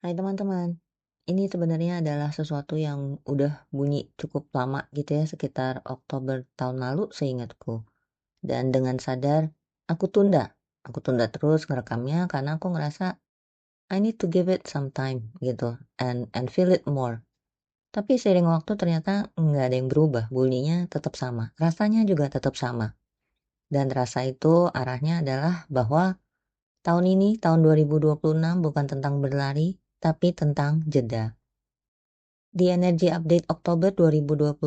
Hai teman-teman, ini sebenarnya adalah sesuatu yang udah bunyi cukup lama gitu ya, sekitar Oktober tahun lalu seingatku. Dan dengan sadar, aku tunda. Aku tunda terus ngerekamnya karena aku ngerasa I need to give it some time gitu and feel it more. Tapi seiring waktu ternyata nggak ada yang berubah, bunyinya tetap sama, rasanya juga tetap sama. Dan rasa itu arahnya adalah bahwa tahun ini, tahun 2026 bukan tentang berlari, tapi tentang jeda. Di Energy Update Oktober 2025,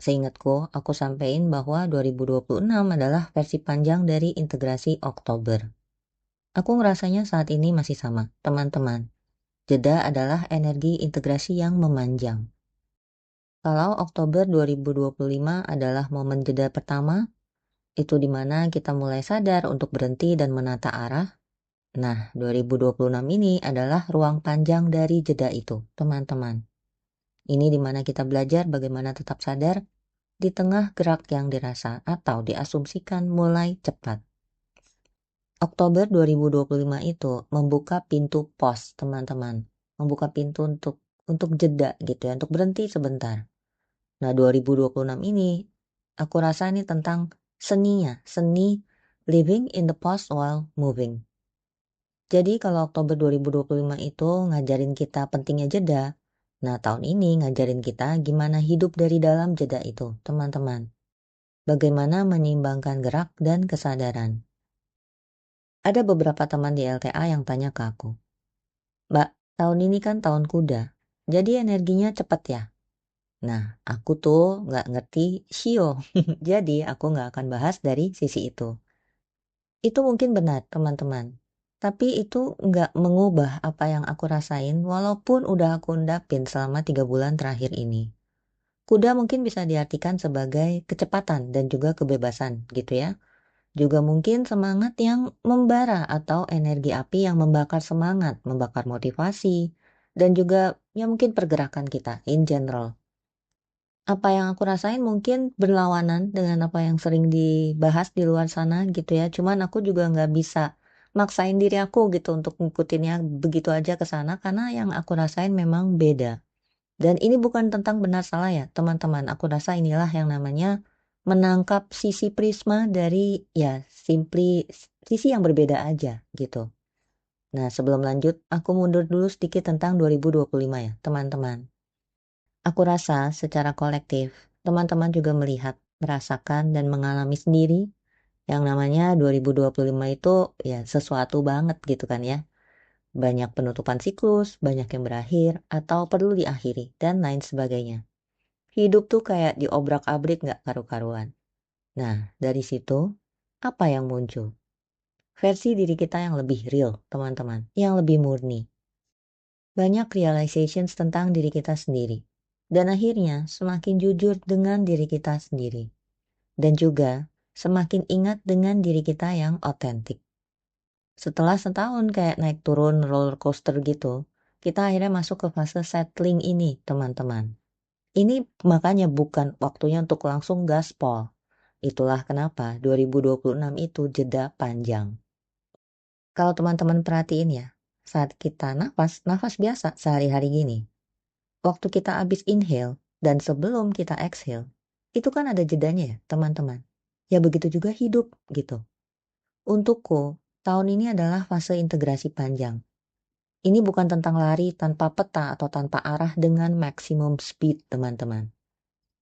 seingatku aku sampaikan bahwa 2026 adalah versi panjang dari integrasi Oktober. Aku ngerasanya saat ini masih sama, teman-teman. Jeda adalah energi integrasi yang memanjang. Kalau Oktober 2025 adalah momen jeda pertama, itu di mana kita mulai sadar untuk berhenti dan menata arah. Nah, 2026 ini adalah ruang panjang dari jeda itu, teman-teman. Ini di mana kita belajar bagaimana tetap sadar di tengah gerak yang dirasa atau diasumsikan mulai cepat. Oktober 2025 itu membuka pintu pause, teman-teman. Membuka pintu untuk jeda gitu ya, untuk berhenti sebentar. Nah, 2026 ini aku rasa ini tentang seninya, seni living in the pause while moving. Jadi kalau Oktober 2025 itu ngajarin kita pentingnya jeda, nah tahun ini ngajarin kita gimana hidup dari dalam jeda itu, teman-teman. Bagaimana menyeimbangkan gerak dan kesadaran. Ada beberapa teman di LTA yang tanya ke aku, Mbak, tahun ini kan tahun kuda, jadi energinya cepat ya? Nah, aku tuh nggak ngerti shio, jadi aku nggak akan bahas dari sisi itu. Itu mungkin benar, teman-teman. Tapi itu nggak mengubah apa yang aku rasain walaupun udah aku undapin selama 3 bulan terakhir ini. Kuda mungkin bisa diartikan sebagai kecepatan dan juga kebebasan gitu ya. Juga mungkin semangat yang membara atau energi api yang membakar semangat, membakar motivasi, dan juga ya mungkin pergerakan kita in general. Apa yang aku rasain mungkin berlawanan dengan apa yang sering dibahas di luar sana gitu ya. Cuman aku juga nggak bisa maksain diri aku gitu untuk ngikutinnya begitu aja ke sana karena yang aku rasain memang beda. Dan ini bukan tentang benar salah ya teman-teman. Aku rasa inilah yang namanya menangkap sisi prisma dari ya sisi yang berbeda aja gitu. Nah, sebelum lanjut, aku mundur dulu sedikit tentang 2025 ya, teman-teman. Aku rasa secara kolektif, teman-teman juga melihat, merasakan, dan mengalami sendiri yang namanya 2025 itu ya sesuatu banget gitu kan ya. Banyak penutupan siklus, banyak yang berakhir, atau perlu diakhiri, dan lain sebagainya. Hidup tuh kayak diobrak-abrik gak karu-karuan. Nah, dari situ, apa yang muncul? Versi diri kita yang lebih real, teman-teman. Yang lebih murni. Banyak realizations tentang diri kita sendiri. Dan akhirnya semakin jujur dengan diri kita sendiri. Dan juga semakin ingat dengan diri kita yang otentik. Setelah setahun kayak naik turun roller coaster gitu, kita akhirnya masuk ke fase settling ini, teman-teman. Ini makanya bukan waktunya untuk langsung gaspol. Itulah kenapa 2026 itu jeda panjang. Kalau teman-teman perhatiin ya, saat kita nafas biasa sehari-hari gini, waktu kita habis inhale dan sebelum kita exhale, itu kan ada jedanya ya teman-teman. Ya begitu juga hidup gitu. Untukku, tahun ini adalah fase integrasi panjang. Ini bukan tentang lari tanpa peta atau tanpa arah dengan maximum speed teman-teman.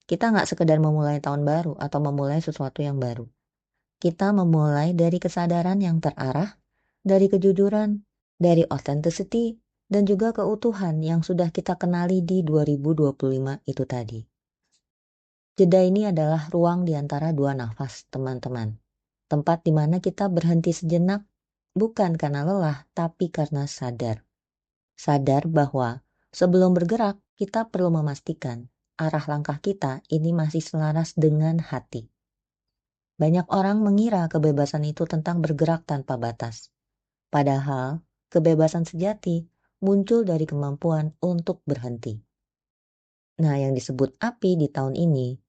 Kita nggak sekedar memulai tahun baru atau memulai sesuatu yang baru. Kita memulai dari kesadaran yang terarah, dari kejujuran, dari authenticity, dan juga keutuhan yang sudah kita kenali di 2025 itu tadi. Jeda ini adalah ruang di antara dua nafas, teman-teman. Tempat di mana kita berhenti sejenak, bukan karena lelah, tapi karena sadar. Sadar bahwa sebelum bergerak, kita perlu memastikan arah langkah kita ini masih selaras dengan hati. Banyak orang mengira kebebasan itu tentang bergerak tanpa batas. Padahal, kebebasan sejati muncul dari kemampuan untuk berhenti. Nah, yang disebut api di tahun ini,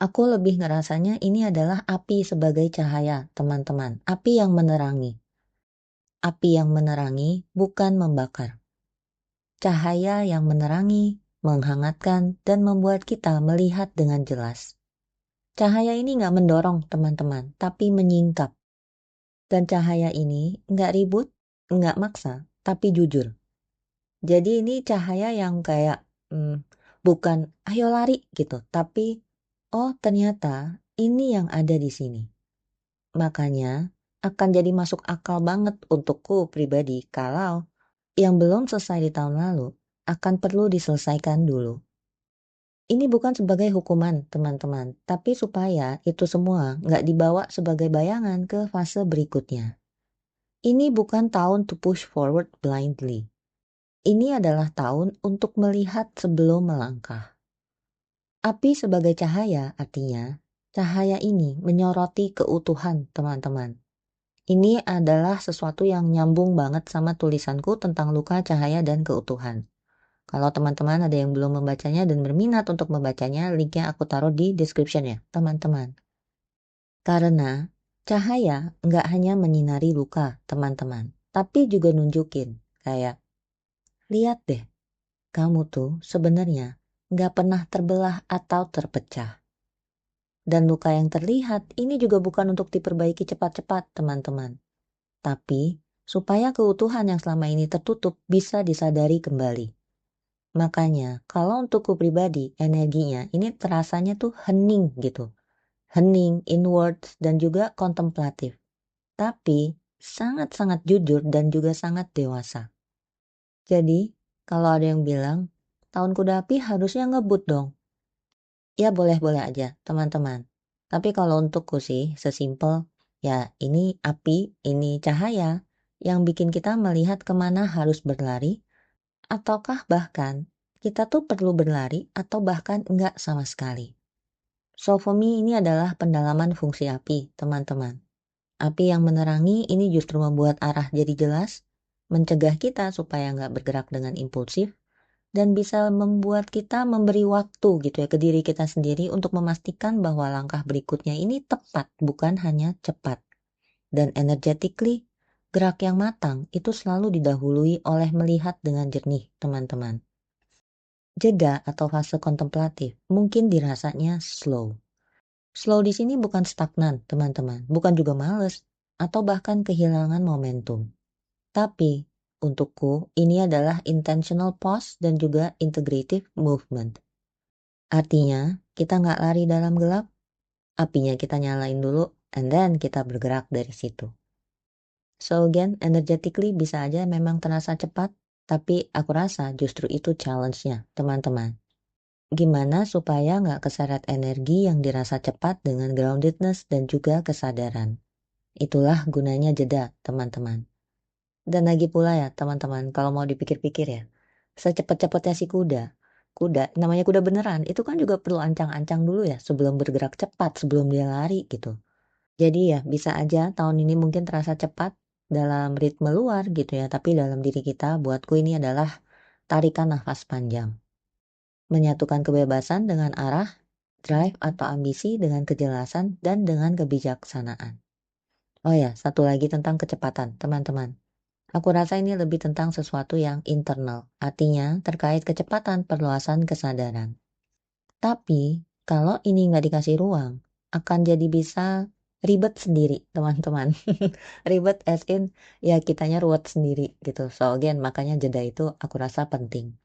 aku lebih ngerasanya ini adalah api sebagai cahaya, teman-teman. Api yang menerangi. Api yang menerangi bukan membakar. cahaya yang menerangi, menghangatkan, dan membuat kita melihat dengan jelas. Cahaya ini nggak mendorong teman-teman, tapi menyingkap. Dan cahaya ini nggak ribut, nggak maksa, tapi jujur. Jadi ini cahaya yang kayak bukan ayo lari gitu, tapi oh ternyata ini yang ada di sini. Makanya akan jadi masuk akal banget untukku pribadi kalau yang belum selesai di tahun lalu akan perlu diselesaikan dulu. Ini bukan sebagai hukuman teman-teman, tapi supaya itu semua nggak dibawa sebagai bayangan ke fase berikutnya. Ini bukan tahun to push forward blindly. Ini adalah tahun untuk melihat sebelum melangkah. Api sebagai cahaya artinya, cahaya ini menyoroti keutuhan teman-teman. Ini adalah sesuatu yang nyambung banget sama tulisanku tentang luka, cahaya, dan keutuhan. Kalau teman-teman ada yang belum membacanya dan berminat untuk membacanya, linknya aku taruh di description ya, teman-teman. Karena cahaya nggak hanya menyinari luka, teman-teman, tapi juga nunjukin kayak, lihat deh, kamu tuh sebenarnya nggak pernah terbelah atau terpecah. Dan luka yang terlihat ini juga bukan untuk diperbaiki cepat-cepat, teman-teman. Tapi supaya keutuhan yang selama ini tertutup bisa disadari kembali. Makanya kalau untukku pribadi energinya ini terasanya tuh hening gitu. Hening, inwards, dan juga kontemplatif. Tapi sangat-sangat jujur dan juga sangat dewasa. Jadi kalau ada yang bilang tahun kuda api harusnya ngebut dong. Ya boleh-boleh aja teman-teman. Tapi kalau untukku sih sesimpel ya ini api, ini cahaya yang bikin kita melihat kemana harus berlari, ataukah bahkan kita tuh perlu berlari atau bahkan enggak sama sekali. So for me ini adalah pendalaman fungsi api, teman-teman. Api yang menerangi ini justru membuat arah jadi jelas, mencegah kita supaya enggak bergerak dengan impulsif, dan bisa membuat kita memberi waktu gitu ya ke diri kita sendiri untuk memastikan bahwa langkah berikutnya ini tepat, bukan hanya cepat. Dan energetically, gerak yang matang itu selalu didahului oleh melihat dengan jernih, teman-teman. Jeda atau fase kontemplatif mungkin dirasanya slow. Slow di sini bukan stagnan, teman-teman, bukan juga males, atau bahkan kehilangan momentum. Tapi, untukku, ini adalah intentional pause dan juga integrative movement. Artinya, kita nggak lari dalam gelap, apinya kita nyalain dulu, and then kita bergerak dari situ. So again, energetically bisa aja memang terasa cepat, tapi aku rasa justru itu challenge-nya, teman-teman. Gimana supaya nggak keseret energi yang dirasa cepat dengan groundedness dan juga kesadaran. Itulah gunanya jeda, teman-teman. Dan lagi pula ya, teman-teman, kalau mau dipikir-pikir ya, secepat-cepatnya si kuda, namanya kuda beneran, itu kan juga perlu ancang-ancang dulu ya, sebelum bergerak cepat, sebelum dia lari gitu. Jadi ya, bisa aja tahun ini mungkin terasa cepat dalam ritme luar gitu ya, tapi dalam diri kita, buatku ini adalah tarikan nafas panjang. Menyatukan kebebasan dengan arah, drive atau ambisi dengan kejelasan dan dengan kebijaksanaan. Oh ya, satu lagi tentang kecepatan, teman-teman. Aku rasa ini lebih tentang sesuatu yang internal, artinya terkait kecepatan perluasan kesadaran. Tapi, kalau ini nggak dikasih ruang, akan jadi bisa ribet sendiri, teman-teman. Ribet as in, ya kitanya ruwet sendiri gitu. So again, makanya jeda itu aku rasa penting.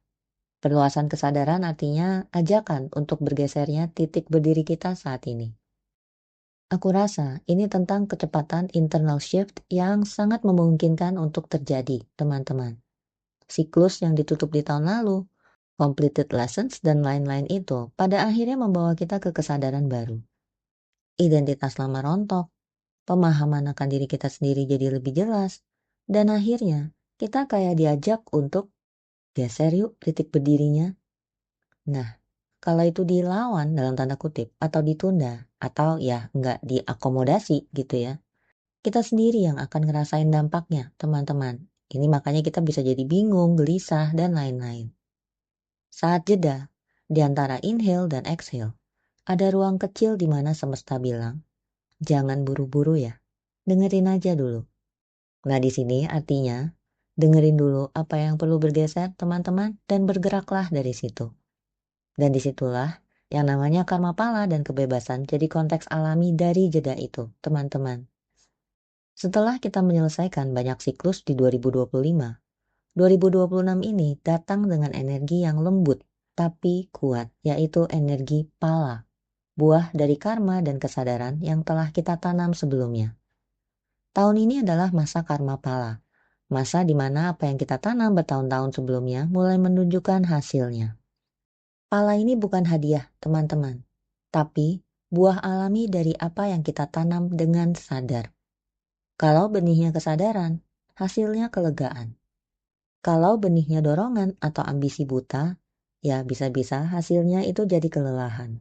Perluasan kesadaran artinya ajakan untuk bergesernya titik berdiri kita saat ini. Aku rasa ini tentang kecepatan internal shift yang sangat memungkinkan untuk terjadi, teman-teman. Siklus yang ditutup di tahun lalu, completed lessons, dan lain-lain itu pada akhirnya membawa kita ke kesadaran baru. Identitas lama rontok, pemahaman akan diri kita sendiri jadi lebih jelas, dan akhirnya kita kayak diajak untuk geser yuk titik berdirinya. Nah, kalau itu dilawan dalam tanda kutip atau ditunda atau ya nggak diakomodasi gitu ya, kita sendiri yang akan ngerasain dampaknya, teman-teman. Ini makanya kita bisa jadi bingung, gelisah, dan lain-lain. Saat jeda, di antara inhale dan exhale, ada ruang kecil di mana semesta bilang, jangan buru-buru ya, dengerin aja dulu. Nah di sini artinya, Dengerin dulu apa yang perlu bergeser teman-teman dan bergeraklah dari situ. Dan disitulah yang namanya karma pala dan kebebasan jadi konteks alami dari jeda itu, teman-teman. Setelah kita menyelesaikan banyak siklus di 2025, 2026 ini datang dengan energi yang lembut tapi kuat, yaitu energi pala, buah dari karma dan kesadaran yang telah kita tanam sebelumnya. Tahun ini adalah masa karma pala, masa di mana apa yang kita tanam bertahun-tahun sebelumnya mulai menunjukkan hasilnya. Pala ini bukan hadiah, teman-teman, tapi buah alami dari apa yang kita tanam dengan sadar. Kalau benihnya kesadaran, hasilnya kelegaan. Kalau benihnya dorongan atau ambisi buta, ya bisa-bisa hasilnya itu jadi kelelahan.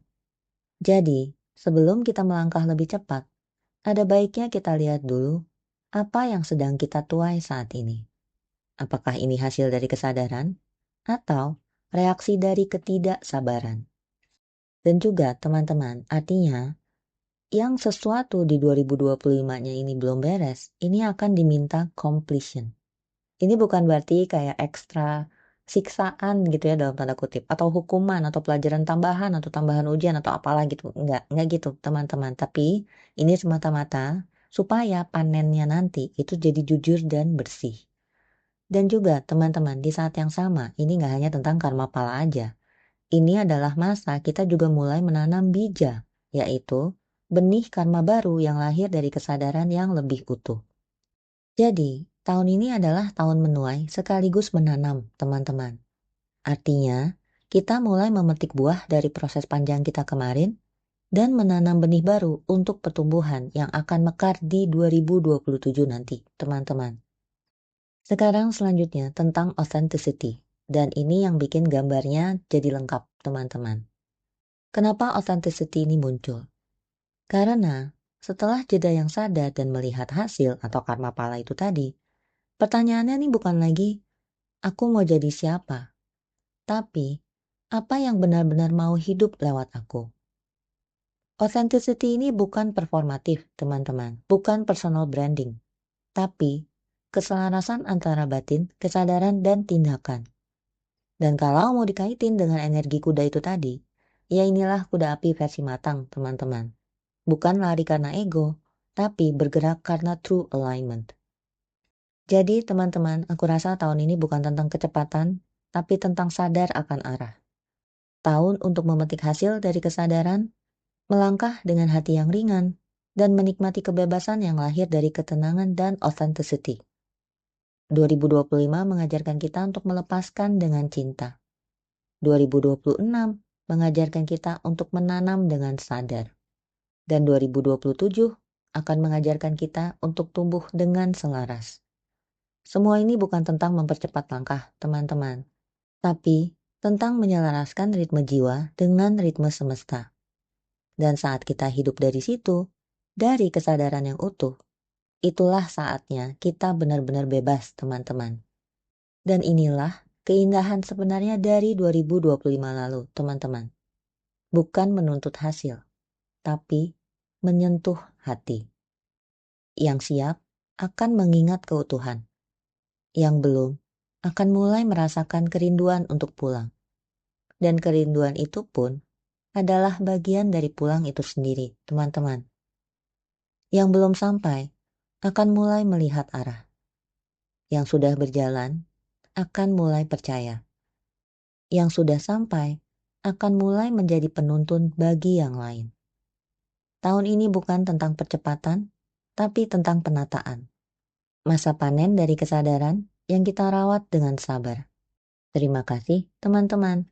Jadi, sebelum kita melangkah lebih cepat, ada baiknya kita lihat dulu apa yang sedang kita tuai saat ini. Apakah ini hasil dari kesadaran atau reaksi dari ketidaksabaran? Dan juga teman-teman, artinya yang sesuatu di 2025-nya ini belum beres, ini akan diminta completion. Ini bukan berarti kayak ekstra siksaan gitu ya dalam tanda kutip, atau hukuman atau pelajaran tambahan atau tambahan ujian atau apalah gitu. Enggak gitu teman-teman. Tapi ini semata-mata supaya panennya nanti itu jadi jujur dan bersih. Dan juga teman-teman di saat yang sama, ini nggak hanya tentang karma pala aja. Ini adalah masa kita juga mulai menanam bija, yaitu benih karma baru yang lahir dari kesadaran yang lebih utuh. Jadi, tahun ini adalah tahun menuai sekaligus menanam, teman-teman. Artinya, kita mulai memetik buah dari proses panjang kita kemarin dan menanam benih baru untuk pertumbuhan yang akan mekar di 2027 nanti, teman-teman. Sekarang selanjutnya tentang authenticity, dan ini yang bikin gambarnya jadi lengkap, teman-teman. Kenapa authenticity ini muncul? Karena setelah jeda yang sadar dan melihat hasil atau karma pala itu tadi, pertanyaannya nih bukan lagi, aku mau jadi siapa? Tapi, apa yang benar-benar mau hidup lewat aku? Authenticity ini bukan performatif, teman-teman. Bukan personal branding. Tapi, keselarasan antara batin, kesadaran, dan tindakan. Dan kalau mau dikaitin dengan energi kuda itu tadi, ya inilah kuda api versi matang, teman-teman. Bukan lari karena ego, tapi bergerak karena true alignment. Jadi teman-teman, aku rasa tahun ini bukan tentang kecepatan, tapi tentang sadar akan arah. Tahun untuk memetik hasil dari kesadaran, melangkah dengan hati yang ringan, dan menikmati kebebasan yang lahir dari ketenangan dan authenticity. 2025 mengajarkan kita untuk melepaskan dengan cinta. 2026 mengajarkan kita untuk menanam dengan sadar. Dan 2027 akan mengajarkan kita untuk tumbuh dengan selaras. Semua ini bukan tentang mempercepat langkah, teman-teman, tapi tentang menyelaraskan ritme jiwa dengan ritme semesta. Dan saat kita hidup dari situ, dari kesadaran yang utuh, itulah saatnya kita benar-benar bebas, teman-teman. Dan inilah keindahan sebenarnya dari 2025 lalu, teman-teman. Bukan menuntut hasil, tapi menyentuh hati. Yang siap akan mengingat keutuhan. Yang belum akan mulai merasakan kerinduan untuk pulang. Dan kerinduan itu pun adalah bagian dari pulang itu sendiri, teman-teman. Yang belum sampai akan mulai melihat arah. Yang sudah berjalan akan mulai percaya. Yang sudah sampai akan mulai menjadi penuntun bagi yang lain. Tahun ini bukan tentang percepatan, tapi tentang penataan. Masa panen dari kesadaran yang kita rawat dengan sabar. Terima kasih, teman-teman.